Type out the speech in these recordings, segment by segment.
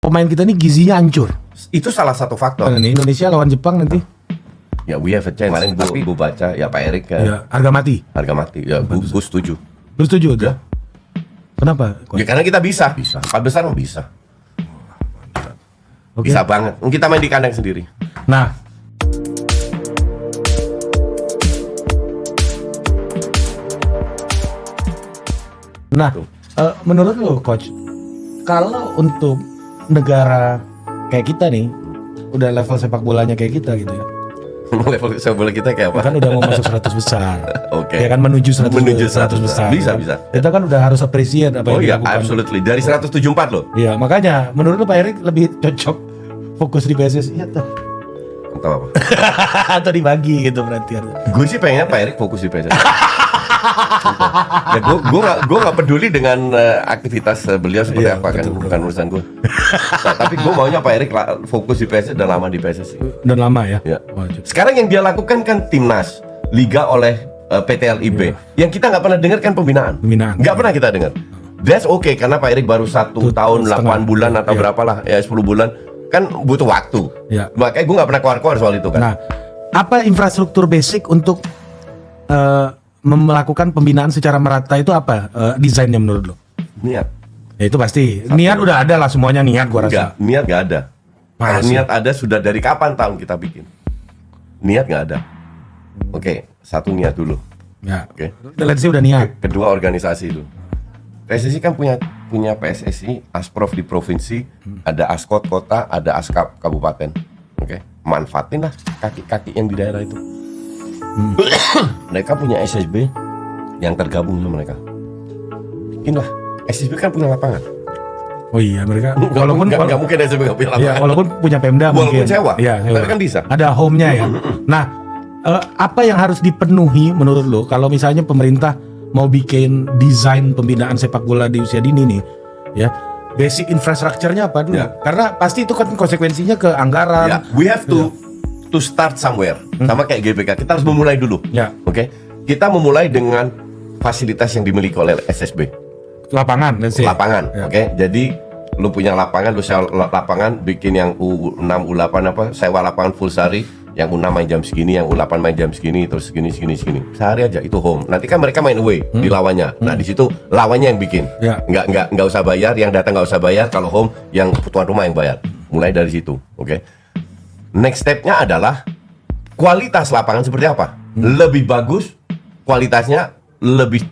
pemain kita nih gizinya hancur. Itu salah satu faktor. Nih, Indonesia lawan Jepang nanti. Ya we have a chance. Kemarin gue baca ya Pak Erik kan. Ya, harga mati. Harga mati. Ya gue setuju. Lu setuju aja? Ya. Kenapa? Ya karena kita bisa. 4 besar mah bisa. Oke. Bisa banget. Kita main di kandang sendiri. Nah, menurut lo coach, kalau untuk negara kayak kita nih, udah level sepak bolanya kayak kita gitu ya, Level sepak bola kita kayak apa? kan udah mau masuk 100 besar. Oke. Ya kan menuju 100 besar. Bisa, kan? bisa. Kita kan udah harus appreciate apa Oh yang iya, dilakukan. absolutely. Dari 174 loh. Iya, makanya menurut lu Pak Erik lebih cocok fokus di PSSI atau Tahu apa? atau dibagi gitu berarti. Gue sih pengennya Pak Erik fokus di PSSI. Ya gue nggak peduli dengan aktivitas beliau seperti Iya, apa kan, betul. bukan urusan gue. Nah, tapi gue maunya Pak Erik fokus di PSSI dan lama di PSSI. Dan lama ya. Ya. Oh, cukup. Sekarang yang dia lakukan kan timnas, liga oleh PT LIB. Yang kita nggak pernah dengar kan pembinaan. Pembinaan. Nggak pernah kita dengar. That's okay karena Pak Erik baru 1 tahun 8 setengah. bulan atau Iya. berapalah ya 10 bulan kan butuh waktu. Iya. Makanya gue nggak pernah keluar-keluar soal itu kan. Nah, apa infrastruktur basic untuk melakukan pembinaan secara merata itu apa desainnya menurut lo? Niat. Ya itu pasti. Niat udah ada lah semuanya niat gua Enggak, rasa. niat nggak ada. Masa Kalau sih? niat ada sudah dari kapan tahun kita bikin. Niat nggak ada. Oke, satu niat dulu. Ya. Oke. Let's say udah niat. Kedua organisasi itu. PSSI kan punya PSSI, Asprof di provinsi, ada Askot kota, ada Askap kabupaten. Oke, manfaatin lah kaki-kaki yang di daerah itu. Mereka punya SSB yang tergabung sama mereka. Bikin lah. SSB kan punya lapangan. Oh iya, mereka Nggak mungkin SSB nggak punya ya, lapangan. walaupun punya Pemda Walaupun mungkin. sewa. Iya, Tapi kan bisa. Ada home-nya ya. Nah, apa yang harus dipenuhi menurut lo kalau misalnya pemerintah mau bikin desain pembinaan sepak bola di usia dini nih, ya? Basic infrastrukturnya apa dulu? Ya. Karena pasti itu kan konsekuensinya ke anggaran. Ya, we have to start somewhere. Sama kayak GBK, kita harus memulai dulu. Ya. Oke. Kita memulai dengan fasilitas yang dimiliki oleh SSB. Lapangan, let's say. Lapangan, Ya. oke. Jadi lu punya lapangan, lu sewa lapangan, bikin yang U6, U8 apa, sewa lapangan full sehari, yang U6 main jam segini, yang U8 main jam segini, terus segini. Sehari aja itu home. Nanti kan mereka main away di lawannya. Nah, di situ lawannya yang bikin. Ya. Nggak usah bayar, yang datang nggak usah bayar, kalau home yang tuan rumah yang bayar. Mulai dari situ, oke. Next step-nya adalah kualitas lapangan seperti apa? Lebih bagus, kualitasnya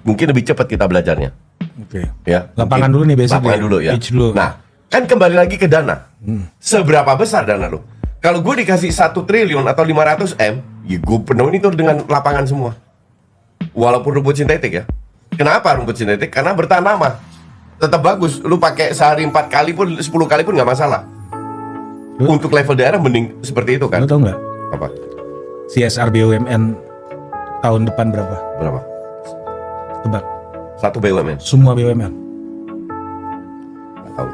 mungkin lebih cepat kita belajarnya. Oke. Ya, Lapangan mungkin. dulu nih basic Lapangan ya. dulu ya. Pitch dulu. Nah, kan kembali lagi ke dana. Seberapa besar dana lo? Kalau gue dikasih 1 triliun atau 500 M, ya gue penuhin itu dengan lapangan semua. Walaupun rumput sintetik ya. Kenapa rumput sintetik? Karena bertahan lama. Tetap bagus. Lu pakai sehari 4 kali pun 10 kali pun nggak masalah. Untuk level daerah mending seperti itu kan. Lo tau nggak Apa? CSR BUMN tahun depan berapa? Berapa? Tebak. 1 BUMN. Semua BUMN. Nggak tahu.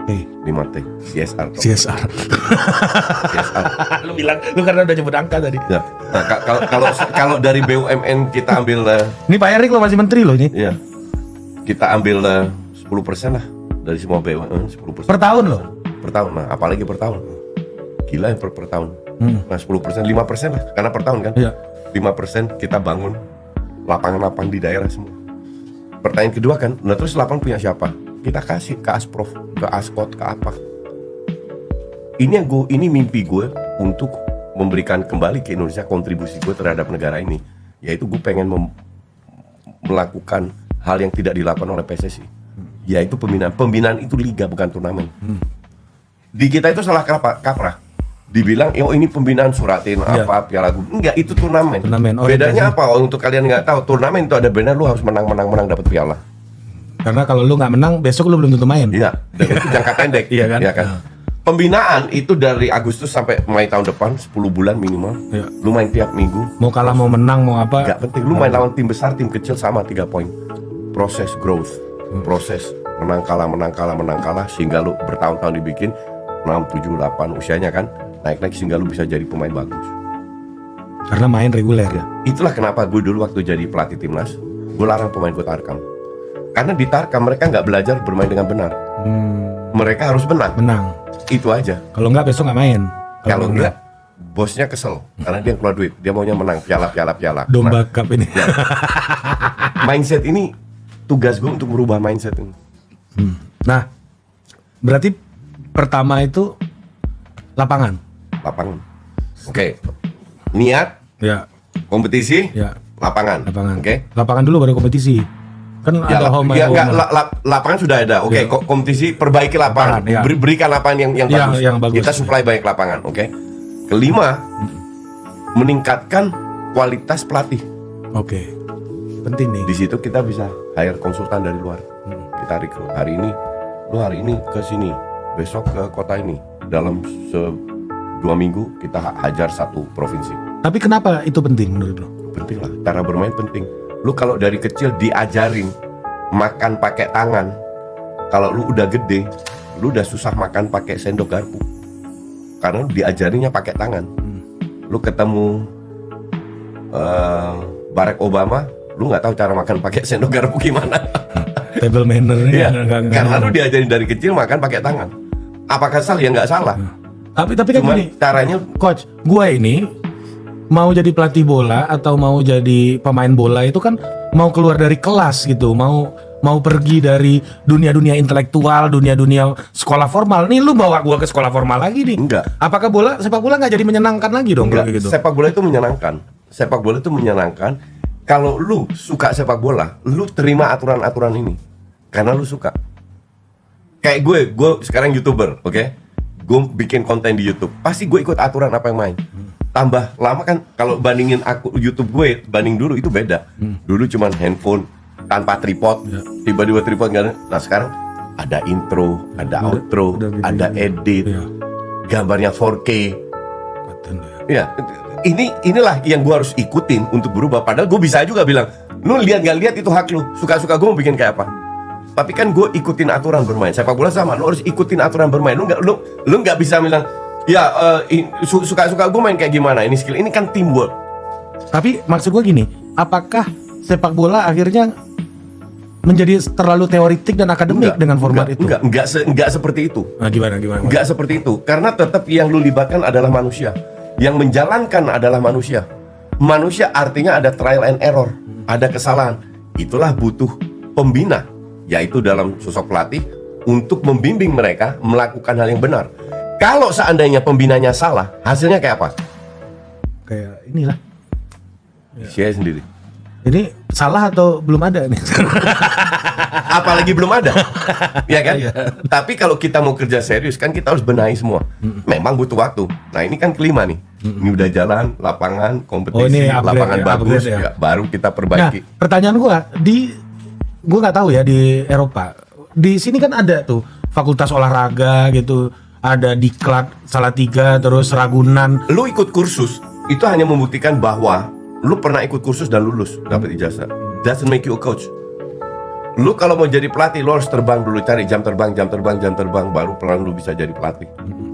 5T. 5T. CSR. CSR. CSR. Lu bilang, lu karena udah nyebut angka tadi. Ya. Nah, kalau dari BUMN kita ambil Ini Pak Erik lo masih menteri loh ini. ya. Kita ambil 10% lah dari semua BUMN, 10%. Per tahun loh. Per tahun. Nah, apalagi per tahun. Gila ya per tahun. Nah, 10%, 5% lah karena per tahun kan. Iya. 5% kita bangun lapangan-lapangan di daerah semua. Pertanyaan kedua kan, nah terus lapangan punya siapa? Kita kasih ke Asprof, ke Askot, ke apa? Ini mimpi gue untuk memberikan kembali ke Indonesia kontribusi gue terhadap negara ini, yaitu gue pengen melakukan hal yang tidak dilakukan oleh PSSI, yaitu pembinaan. Pembinaan itu liga bukan turnamen. Di kita itu salah kaprah. Dibilang, ini pembinaan Suratin Iya. apa Piala Gubernur. Enggak, itu turnamen. Turnamen. Bedanya apa? Untuk kalian nggak tahu, turnamen itu ada benar lu harus menang dapat piala. Karena kalau lu nggak menang, besok lu belum tentu main. Iya, dan itu jangka pendek. Iya kan? Pembinaan itu dari Agustus sampai Mei tahun depan 10 bulan minimal. Iya. Lu main tiap minggu. Mau kalah, mau menang, mau apa? Nggak penting. Lu main lawan tim besar, tim kecil sama 3 poin. Proses growth, proses menang kalah sehingga lu bertahun-tahun dibikin 6, 7, 8 usianya kan naik sehingga lu bisa jadi pemain bagus. Karena main reguler. Ya, itulah kenapa gue dulu waktu jadi pelatih timnas, gue larang pemain gue tarkam. Karena di tarkam mereka nggak belajar bermain dengan benar. mereka harus menang. Itu aja. Kalau enggak besok nggak main. Kalau enggak, bosnya kesel karena dia keluar duit. Dia maunya menang piala. Domba cup ini. Mindset ini tugas gue untuk merubah mindset ini. Nah, berarti pertama itu lapangan. Oke. Niat, Ya. kompetisi, Ya. lapangan. Oke. Lapangan dulu baru kompetisi. Kan ada home and enggak, home. lapangan sudah ada. Oke, Ya. Kompetisi perbaiki lapangan. Ya. Berikan lapangan yang bagus. Yang bagus. Kita supply banyak lapangan, oke. Kelima, meningkatkan kualitas pelatih. Oke. Penting nih. Di situ kita bisa hire konsultan dari luar. Kita rekrut. Hari ini ke sini, besok ke kota ini. Dalam 2 minggu kita hajar 1 provinsi. Tapi kenapa itu penting menurut lo? Penting lah, cara bermain penting. Lu kalau dari kecil diajarin makan pakai tangan, kalau lu udah gede, lu udah susah makan pakai sendok garpu. Karena lu diajarinnya pakai tangan. Lu ketemu Barack Obama, lu nggak tahu cara makan pakai sendok garpu gimana. Table manner Iya, karena lu diajarin dari kecil makan pakai tangan. Apakah salah? Ya nggak salah. Tapi kan Cuman gini, caranya coach, gue ini mau jadi pelatih bola atau mau jadi pemain bola itu kan mau keluar dari kelas gitu, mau pergi dari dunia intelektual, dunia sekolah formal. Nih lu bawa gua ke sekolah formal lagi nih. Enggak. Apakah sepak bola nggak jadi menyenangkan lagi dong kalau enggak. gitu? Sepak bola itu menyenangkan. Sepak bola itu menyenangkan. Kalau lu suka sepak bola, lu terima aturan-aturan ini karena lu suka. Kayak gue sekarang YouTuber, oke? Gue bikin konten di YouTube, pasti gue ikut aturan apa yang main. Tambah lama kan, kalau bandingin aku YouTube gue banding dulu itu beda. Dulu cuman handphone tanpa tripod, tiba-tiba tripod nggak ada. Nah sekarang ada intro, ada outro, ada edit, gambarnya 4K. Ya, inilah yang gue harus ikutin untuk berubah. Padahal gue bisa juga bilang, lu lihat nggak lihat itu hak lu. Suka-suka gue mau bikin kayak apa. Tapi kan gue ikutin aturan bermain. Sepak bola sama, lu harus ikutin aturan bermain. Lu nggak bisa bilang, ya suka-suka gue main kayak gimana. Ini skill, ini kan teamwork. Tapi maksud gue gini, apakah sepak bola akhirnya menjadi terlalu teoritik dan akademik dengan format itu? Enggak seperti itu. Nah, gimana? Enggak seperti itu. Karena tetap yang lu libatkan adalah manusia. Yang menjalankan adalah manusia. Manusia artinya ada trial and error, ada kesalahan. Itulah butuh pembina, yaitu dalam sosok pelatih untuk membimbing mereka melakukan hal yang benar. Kalau seandainya pembinanya salah, hasilnya kayak apa? Kayak inilah. Saya sendiri. Ini salah atau belum ada nih? Apalagi belum ada, ya kan? Tapi kalau kita mau kerja serius kan kita harus benahi semua. Memang butuh waktu. Nah ini kan kelima nih. Ini udah jalan, lapangan, kompetisi, lapangan bagus, ya. Baru kita perbaiki. Nah, pertanyaan gue nggak tahu ya di Eropa. Di sini kan ada tuh fakultas olahraga gitu, ada Diklat, Salatiga, terus Ragunan. Lu ikut kursus itu hanya membuktikan bahwa lu pernah ikut kursus dan lulus, dapat ijazah. Doesn't make you a coach. Lu kalau mau jadi pelatih, lu harus terbang dulu, cari jam terbang, baru pelan lu bisa jadi pelatih.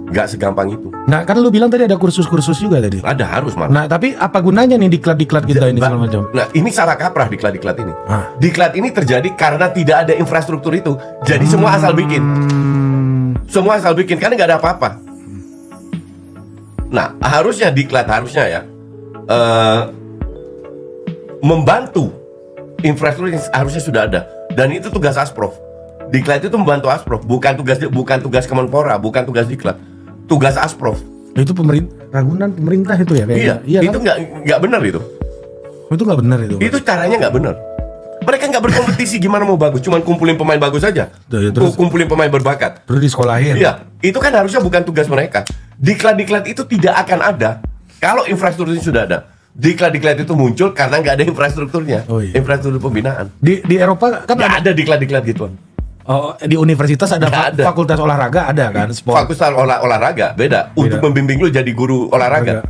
Gak segampang itu. Nah kan lu bilang tadi ada kursus-kursus juga tadi. Ada, harus malah. Nah tapi apa gunanya nih diklat-diklat kita ini segala macam? Nah ini salah kaprah diklat-diklat ini. Diklat ini terjadi karena tidak ada infrastruktur itu. Jadi semua asal bikin. Semua asal bikin, karena gak ada apa-apa. Nah harusnya diklat, harusnya ya membantu infrastruktur yang harusnya sudah ada, dan itu tugas Asprof. Diklat itu membantu Asprof, bukan tugas Kemenpora, bukan tugas Diklat, tugas Asprof. Itu Ragunan pemerintah itu ya kayaknya. Iya itu kan? nggak benar itu. Itu nggak benar itu. Itu caranya nggak benar. Mereka nggak berkompetisi gimana mau bagus, cuman kumpulin pemain bagus aja. Terus kumpulin pemain berbakat. Terus disekolahin. Iya, itu kan harusnya bukan tugas mereka. Diklat itu tidak akan ada kalau infrastrukturnya sudah ada. Diklat itu muncul karena nggak ada infrastrukturnya. Infrastruktur pembinaan. Di Eropa kan nggak ada diklat gituan. Oh, di universitas ada fakultas olahraga ada kan? Sport. Fakultas olahraga beda. Untuk membimbing lu jadi guru olahraga.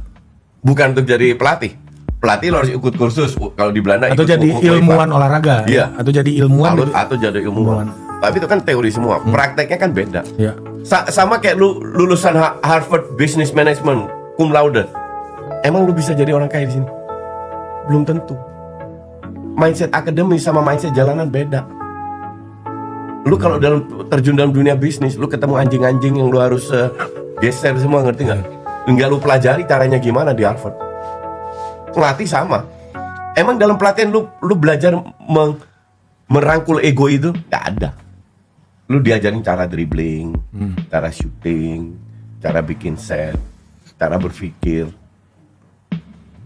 Bukan untuk jadi pelatih. Pelatih lo harus ikut kursus. Kalau di Belanda atau jadi ilmuwan olahraga. Iya. Atau jadi ilmuwan. Atau jadi ilmuwan. Tapi itu kan teori semua. Prakteknya kan beda. Iya. Sama kayak lu lulusan Harvard Business Management cum laude. Emang lu bisa jadi orang kaya di sini? Belum tentu. Mindset akademis sama mindset jalanan beda. Lu kalau terjun dalam dunia bisnis, lu ketemu anjing-anjing yang lu harus geser semua, ngerti nggak? Enggak lu pelajari caranya gimana di Harvard. Ngelatih sama. Emang dalam pelatihan lu belajar merangkul ego itu? Nggak ada. Lu diajarin cara dribbling, cara shooting, cara bikin set, cara berpikir.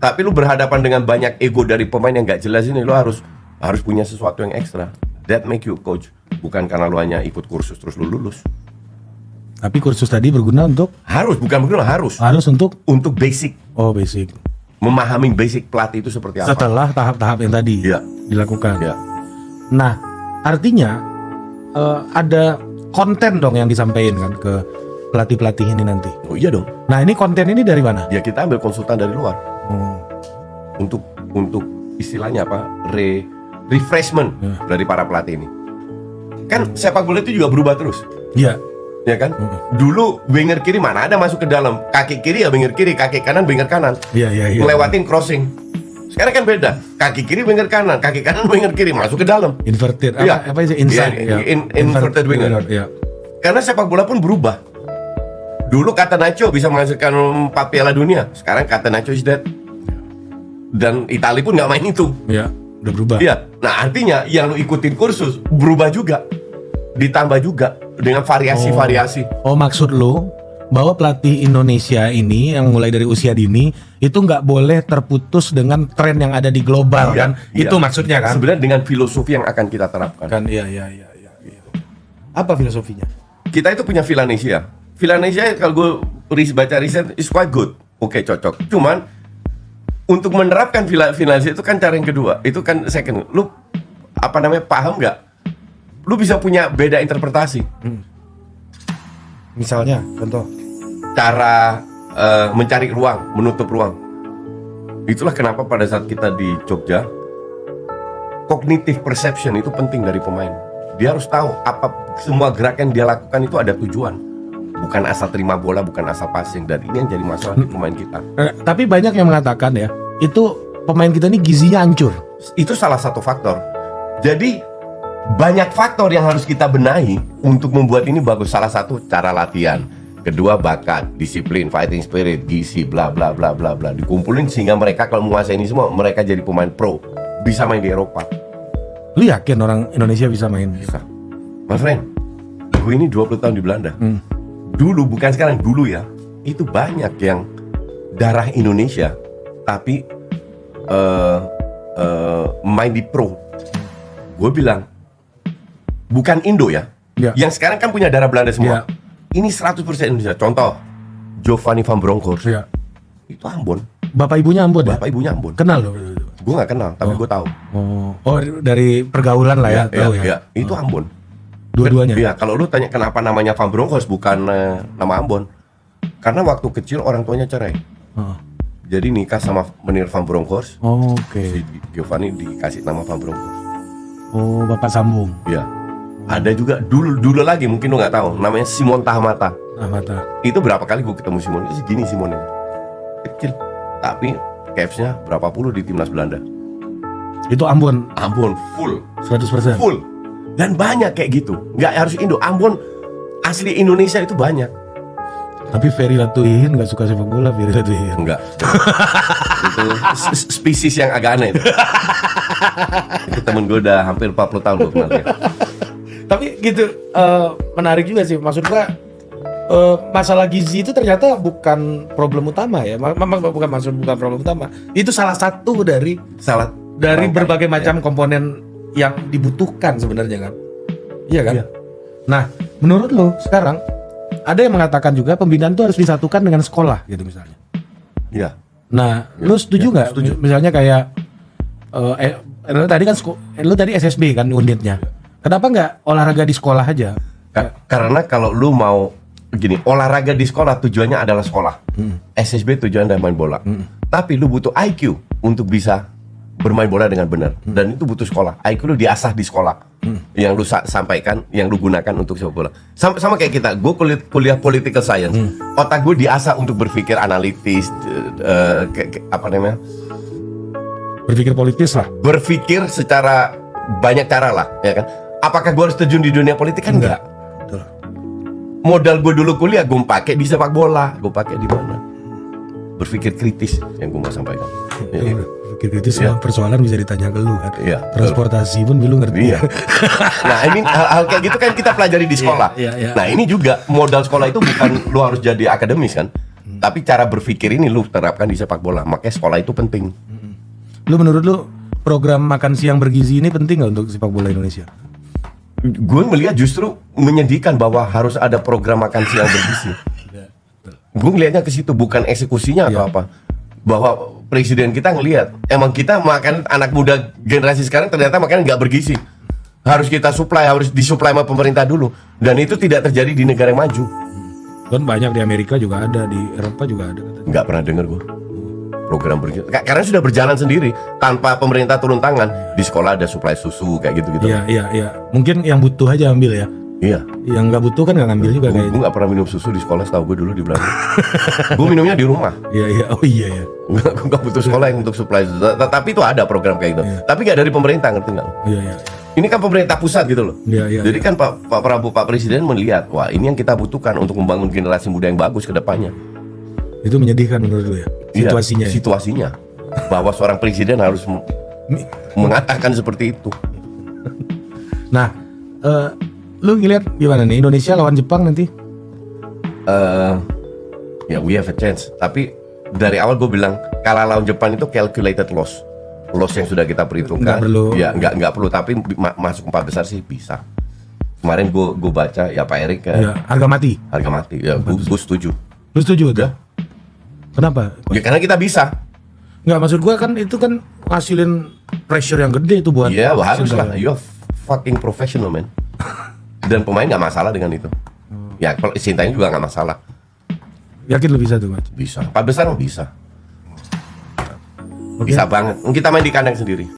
Tapi lu berhadapan dengan banyak ego dari pemain yang nggak jelas ini, lu harus punya sesuatu yang ekstra. That make you coach. Bukan karena lu hanya ikut kursus terus lu lulus. Tapi kursus tadi berguna untuk? Bukan berguna, harus untuk basic. Oh, basic. Memahami basic pelatih itu seperti apa. Setelah tahap-tahap yang tadi dilakukan. Ya. Nah, artinya ada konten dong yang disampaikan kan ke pelatih-pelatih ini nanti. Oh iya dong. Nah, ini konten ini dari mana? Ya kita ambil konsultan dari luar. Untuk istilahnya apa? Refreshment dari para pelatih ini. Kan sepak bola itu juga berubah terus. Iya. Ya kan? Dulu winger kiri mana ada masuk ke dalam, kaki kiri ya winger kiri, kaki kanan winger kanan. Iya. Ngelewatin crossing. Sekarang kan beda. Kaki kiri winger kanan, kaki kanan winger kiri masuk ke dalam. Inverted. Iya. Apa sih inside? Inverted winger. Iya. Karena sepak bola pun berubah. Dulu Catenaccio bisa menghasilkan 4 Piala Dunia. Sekarang Catenaccio is dead. Dan Italia pun nggak main itu. Iya, udah berubah. Iya. Nah artinya yang lu ikutin kursus berubah juga, ditambah juga dengan variasi-variasi. Oh, maksud lu bahwa pelatih Indonesia ini yang mulai dari usia dini itu nggak boleh terputus dengan tren yang ada di global kan? Itu maksudnya kan? Sebenarnya dengan filosofi yang akan kita terapkan. Kan iya. Apa filosofinya? Kita itu punya Villanesia. Villanesia kalau gue baca riset is quite good. Oke, cocok. Cuman untuk menerapkan Villanesia itu kan cara yang kedua. Itu kan second. Lu paham nggak? Lu bisa punya beda interpretasi. Misalnya, contoh. Cara mencari ruang, menutup ruang. Itulah kenapa pada saat kita di Jogja, cognitive perception itu penting dari pemain. Dia harus tahu apa semua gerakan dia lakukan itu ada tujuan. Bukan asal terima bola, bukan asal passing. Dan ini yang jadi masalah di pemain kita. Tapi banyak yang mengatakan ya, itu pemain kita ini gizinya hancur. Itu salah satu faktor. Jadi banyak faktor yang harus kita benahi untuk membuat ini bagus. Salah satu cara latihan, kedua bakat, disiplin, fighting spirit, gizi, bla bla bla bla bla. Dikumpulin sehingga mereka kalau menguasai ini semua, mereka jadi pemain pro, bisa main di Eropa. Lu yakin orang Indonesia bisa main? Bisa. My friend, gue ini 20 tahun di Belanda. Dulu, bukan sekarang, dulu ya, itu banyak yang darah Indonesia tapi main di pro. Gue bilang bukan Indo ya. Yang sekarang kan punya darah Belanda semua. Ini 100% Indonesia. Contoh Giovanni van Bronckhorst. Itu Ambon. Bapak ibunya Ambon. Bapak ibunya Ambon. Kenal lo? Gue nggak kenal, tapi gue tahu. Oh, dari pergaulan lah ya. Tahu ya. Itu Ambon. Dua-duanya. Iya, kalau lu tanya kenapa namanya Van Bronckhorst bukan nama Ambon. Karena waktu kecil orang tuanya cerai. Jadi nikah sama Meneer Van Bronckhorst. Oke. Si Giovanni dikasih nama Van Bronckhorst. Oh, bapak sambung. Iya. Ada juga dulu lagi mungkin lu nggak tahu, namanya Simon Tahmata. Itu berapa kali gue ketemu Simon? Itu segini Simonnya. Kecil. Tapi capsnya berapa puluh di timnas Belanda. Itu Ambon. Ambon full. 100%. Full. Dan banyak kayak gitu. Nggak harus Indo. Ambon asli Indonesia itu banyak. Tapi Ferry Latuhin nggak suka sepak bola, Ferry Latuhin. Enggak. Itu spesies yang agak aneh itu. Itu temen gue udah hampir 40 tahun gue kenal dia. Tapi gitu, menarik juga sih. Maksud gue masalah gizi itu ternyata bukan problem utama ya. Bukan problem utama. Itu salah satu dari berbagai macam komponen yang dibutuhkan sebenarnya kan. Iya kan? Iya. Nah, menurut lo sekarang ada yang mengatakan juga pembinaan itu harus disatukan dengan sekolah gitu misalnya. Iya. Nah, lo setuju nggak? Setuju. Misalnya kayak lo tadi kan lo tadi SSB kan unitnya. Kenapa nggak olahraga di sekolah aja? Karena kalau lu mau gini, olahraga di sekolah tujuannya adalah sekolah. SSB tujuannya adalah main bola. Tapi lu butuh IQ untuk bisa bermain bola dengan benar. Dan itu butuh sekolah. IQ lu diasah di sekolah. Yang lu sampaikan, yang lu gunakan untuk sepak bola. Sama kayak kita, gue kuliah political science. Otak gue diasah untuk berpikir analitis, apa namanya? Berpikir politis lah. Berpikir secara banyak cara lah, ya kan? Apakah gue harus terjun di dunia politik? Kan enggak. Betul. Modal gue dulu kuliah gue pakai di sepak bola, gue pakai di mana? Berpikir kritis yang gue mau sampaikan. Ya. Pikir kritis sama persoalan bisa ditanya ke lu kan. Iya, Transportasi pun lu ngerti. Iya. Nah ini hal-hal kayak gitu kan kita pelajari di sekolah. Iya. Nah ini juga modal sekolah itu bukan lu harus jadi akademis kan, tapi cara berpikir ini lu terapkan di sepak bola. Makanya sekolah itu penting. Lu menurut lu program makan siang bergizi ini penting nggak untuk sepak bola Indonesia? Gue melihat justru menyedihkan bahwa harus ada program makan siang bergizi. Gue ngelihatnya ke situ, bukan eksekusinya atau apa. Bahwa presiden kita ngelihat emang kita makan anak muda generasi sekarang ternyata makan nggak bergizi. Harus kita supply, harus disuplai sama pemerintah dulu. Dan itu tidak terjadi di negara yang maju. Kan banyak di Amerika juga ada, di Eropa juga ada. Nggak pernah dengar gue program bergizi. Karena sudah berjalan sendiri tanpa pemerintah turun tangan. Di sekolah ada suplai susu kayak gitu-gitu. Iya. Mungkin yang butuh aja ambil ya. Iya. Yang nggak butuh kan nggak ngambil juga Gue kayak. nggak pernah minum susu di sekolah, setahu gue dulu di Belanda. Gue minumnya di rumah. Iya. Oh iya ya. Gue nggak butuh sekolah yang untuk supply susu. Tapi itu ada program kayak gitu. Tapi nggak dari pemerintah, ngerti nggak? Iya. Ini kan pemerintah pusat gitu loh. Iya. Jadi kan Pak Prabowo, Pak Presiden melihat, wah ini yang kita butuhkan untuk membangun generasi muda yang bagus ke depannya. Itu menyedihkan menurut lu ya situasinya. Iya, situasinya. Bahwa seorang presiden harus mengatakan seperti itu. Nah, lu ngeliat gimana nih Indonesia lawan Jepang nanti? Ya we have a chance. Tapi dari awal gue bilang kalah lawan Jepang itu calculated loss yang sudah kita perhitungkan. Nggak perlu. Ya nggak perlu. Tapi masuk 4 besar sih bisa. Kemarin gue baca ya Pak Erik Ya, harga mati. Ya gue setuju. Lu setuju tuh? Kenapa? Ya karena kita bisa. Nggak, maksud gua kan itu kan ngasilin pressure yang gede itu buat. Ya harus wasit. lah. You are fucking professional man. Dan pemain nggak masalah dengan itu. Ya kalau Sintayong juga nggak masalah. Yakin lu bisa tuh, Coach? Bisa. 4 besar bisa. Oke. Bisa banget. Kita main di kandang sendiri.